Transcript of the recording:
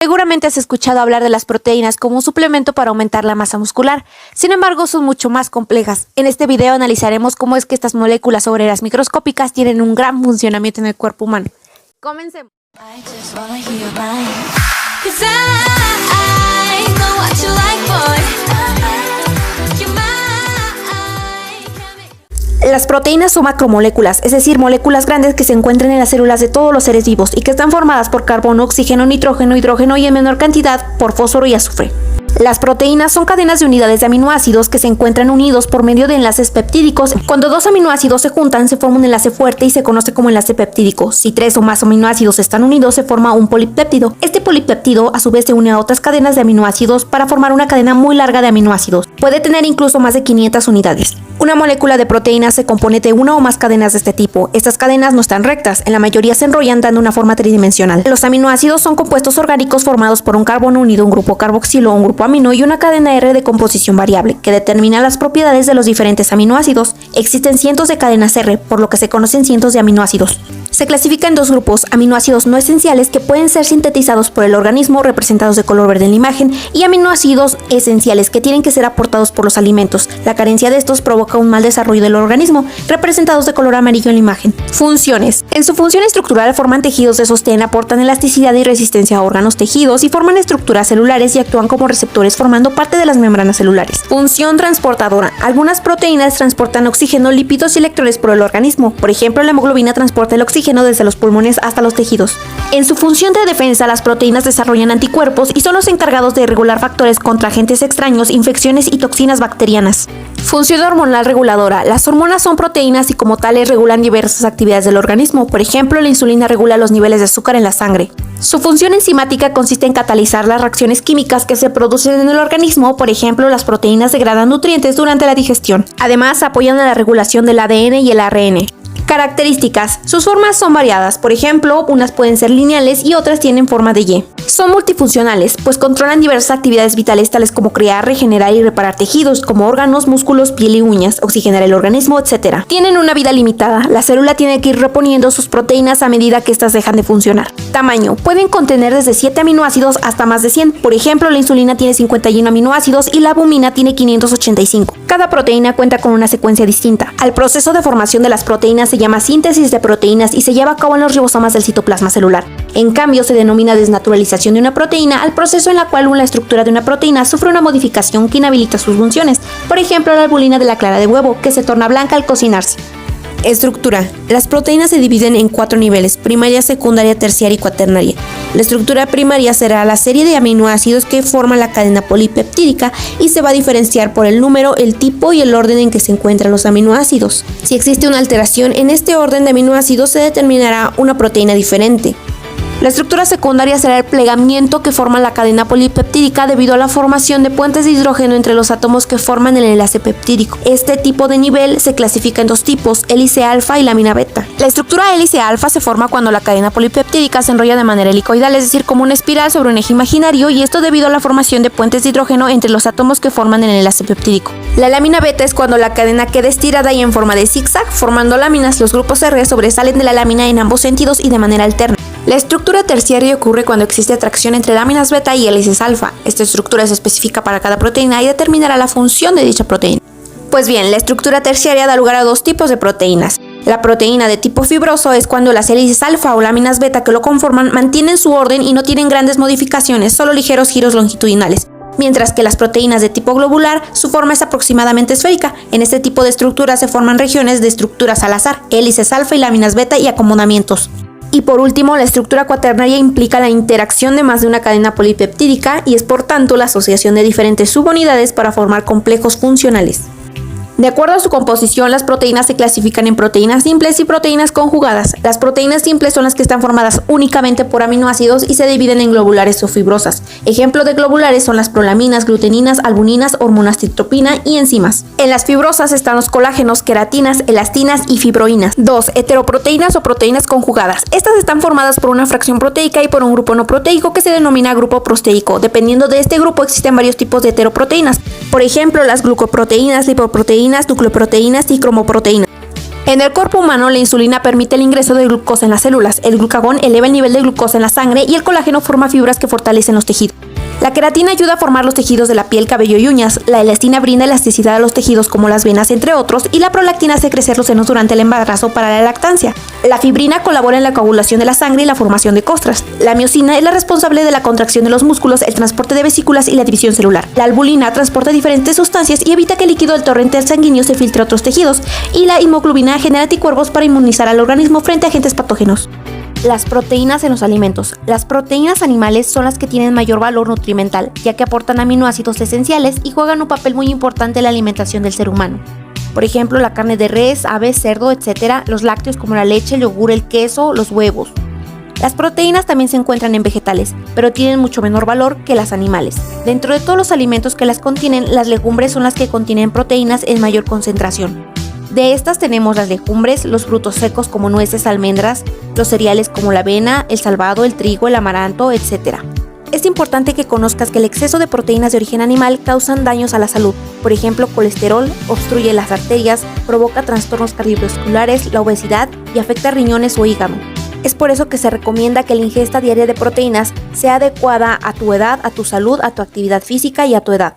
Seguramente has escuchado hablar de las proteínas como un suplemento para aumentar la masa muscular. Sin embargo, son mucho más complejas. En este video analizaremos cómo es que estas moléculas obreras microscópicas tienen un gran funcionamiento en el cuerpo humano. Comencemos. Las proteínas son macromoléculas, es decir, moléculas grandes que se encuentran en las células de todos los seres vivos y que están formadas por carbono, oxígeno, nitrógeno, hidrógeno y en menor cantidad por fósforo y azufre. Las proteínas son cadenas de unidades de aminoácidos que se encuentran unidos por medio de enlaces peptídicos. Cuando dos aminoácidos se juntan, se forma un enlace fuerte y se conoce como enlace peptídico. Si tres o más aminoácidos están unidos, se forma un polipéptido. Este polipéptido a su vez se une a otras cadenas de aminoácidos para formar una cadena muy larga de aminoácidos. Puede tener incluso más de 500 unidades. Una molécula de proteína se compone de una o más cadenas de este tipo. Estas cadenas no están rectas, en la mayoría se enrollan dando una forma tridimensional. Los aminoácidos son compuestos orgánicos formados por un carbono unido a un grupo carboxilo o un grupo amino y una cadena R de composición variable, que determina las propiedades de los diferentes aminoácidos. Existen cientos de cadenas R, por lo que se conocen cientos de aminoácidos. Se clasifica en dos grupos: aminoácidos no esenciales, que pueden ser sintetizados por el organismo, representados de color verde en la imagen, y aminoácidos esenciales, que tienen que ser aportados por los alimentos. La carencia de estos provoca un mal desarrollo del organismo, representados de color amarillo en la imagen. Funciones. En su función estructural forman tejidos de sostén, aportan elasticidad y resistencia a órganos, tejidos y forman estructuras celulares y actúan como receptores formando parte de las membranas celulares. Función transportadora. Algunas proteínas transportan oxígeno, lípidos y electrones por el organismo. Por ejemplo, la hemoglobina transporta el oxígeno desde los pulmones hasta los tejidos. En su función de defensa, las proteínas desarrollan anticuerpos y son los encargados de regular factores contra agentes extraños, infecciones y toxinas bacterianas. Función hormonal reguladora. Las hormonas son proteínas y como tales regulan diversas actividades del organismo. Por ejemplo, la insulina regula los niveles de azúcar en la sangre. Su función enzimática consiste en catalizar las reacciones químicas que se producen en el organismo. Por ejemplo, las proteínas degradan nutrientes durante la digestión. Además, apoyan a la regulación del ADN y el ARN. Características. Sus formas son variadas, por ejemplo, unas pueden ser lineales y otras tienen forma de Y. Son multifuncionales, pues controlan diversas actividades vitales tales como crear, regenerar y reparar tejidos, como órganos, músculos, piel y uñas, oxigenar el organismo, etc. Tienen una vida limitada, la célula tiene que ir reponiendo sus proteínas a medida que éstas dejan de funcionar. Tamaño. Pueden contener desde 7 aminoácidos hasta más de 100, por ejemplo, la insulina tiene 51 aminoácidos y la albumina tiene 585. Cada proteína cuenta con una secuencia distinta. Al proceso de formación de las proteínas se llama síntesis de proteínas y se lleva a cabo en los ribosomas del citoplasma celular. En cambio, se denomina desnaturalización de una proteína al proceso en la cual la estructura de una proteína sufre una modificación que inhabilita sus funciones. Por ejemplo, la albumina de la clara de huevo, que se torna blanca al cocinarse. Estructura. Las proteínas se dividen en 4 niveles: primaria, secundaria, terciaria y cuaternaria. La estructura primaria será la serie de aminoácidos que forman la cadena polipeptídica y se va a diferenciar por el número, el tipo y el orden en que se encuentran los aminoácidos. Si existe una alteración en este orden de aminoácidos, se determinará una proteína diferente. La estructura secundaria será el plegamiento que forma la cadena polipeptídica debido a la formación de puentes de hidrógeno entre los átomos que forman el enlace peptídico. Este tipo de nivel se clasifica en dos tipos: hélice alfa y lámina beta. La estructura hélice alfa se forma cuando la cadena polipeptídica se enrolla de manera helicoidal, es decir, como una espiral sobre un eje imaginario, y esto debido a la formación de puentes de hidrógeno entre los átomos que forman el enlace peptídico. La lámina beta es cuando la cadena queda estirada y en forma de zigzag, formando láminas. Los grupos R sobresalen de la lámina en ambos sentidos y de manera alterna. La estructura terciaria ocurre cuando existe atracción entre láminas beta y hélices alfa. Esta estructura es específica para cada proteína y determinará la función de dicha proteína. Pues bien, la estructura terciaria da lugar a dos tipos de proteínas. La proteína de tipo fibroso es cuando las hélices alfa o láminas beta que lo conforman mantienen su orden y no tienen grandes modificaciones, solo ligeros giros longitudinales. Mientras que las proteínas de tipo globular, su forma es aproximadamente esférica. En este tipo de estructura se forman regiones de estructuras al azar, hélices alfa y láminas beta y acomodamientos. Y por último, la estructura cuaternaria implica la interacción de más de una cadena polipeptídica y es por tanto la asociación de diferentes subunidades para formar complejos funcionales. De acuerdo a su composición, las proteínas se clasifican en proteínas simples y proteínas conjugadas. Las proteínas simples son las que están formadas únicamente por aminoácidos y se dividen en globulares o fibrosas. Ejemplo de globulares son las prolaminas, gluteninas, albuninas, hormonas triptopina y enzimas. En las fibrosas están los colágenos, queratinas, elastinas y fibroínas. 2. Heteroproteínas o proteínas conjugadas. Estas están formadas por una fracción proteica y por un grupo no proteico que se denomina grupo prosteico. Dependiendo de este grupo existen varios tipos de heteroproteínas. Por ejemplo, las glucoproteínas, lipoproteínas, nucleoproteínas y cromoproteínas. En el cuerpo humano, la insulina permite el ingreso de glucosa en las células, el glucagón eleva el nivel de glucosa en la sangre y el colágeno forma fibras que fortalecen los tejidos. La queratina ayuda a formar los tejidos de la piel, cabello y uñas, la elastina brinda elasticidad a los tejidos como las venas, entre otros, y la prolactina hace crecer los senos durante el embarazo para la lactancia. La fibrina colabora en la coagulación de la sangre y la formación de costras. La miosina es la responsable de la contracción de los músculos, el transporte de vesículas y la división celular. La albulina transporta diferentes sustancias y evita que el líquido del torrente sanguíneo se filtre a otros tejidos. Y la hemoglobina genera anticuerpos para inmunizar al organismo frente a agentes patógenos. Las proteínas en los alimentos. Las proteínas animales son las que tienen mayor valor nutrimental, ya que aportan aminoácidos esenciales y juegan un papel muy importante en la alimentación del ser humano. Por ejemplo, la carne de res, ave, cerdo, etc., los lácteos como la leche, el yogur, el queso, los huevos. Las proteínas también se encuentran en vegetales, pero tienen mucho menor valor que las animales. Dentro de todos los alimentos que las contienen, las legumbres son las que contienen proteínas en mayor concentración. De estas tenemos las legumbres, los frutos secos como nueces, almendras, los cereales como la avena, el salvado, el trigo, el amaranto, etc. Es importante que conozcas que el exceso de proteínas de origen animal causan daños a la salud. Por ejemplo, colesterol, obstruye las arterias, provoca trastornos cardiovasculares, la obesidad y afecta riñones o hígado. Es por eso que se recomienda que la ingesta diaria de proteínas sea adecuada a tu edad, a tu salud, a tu actividad física y a tu edad.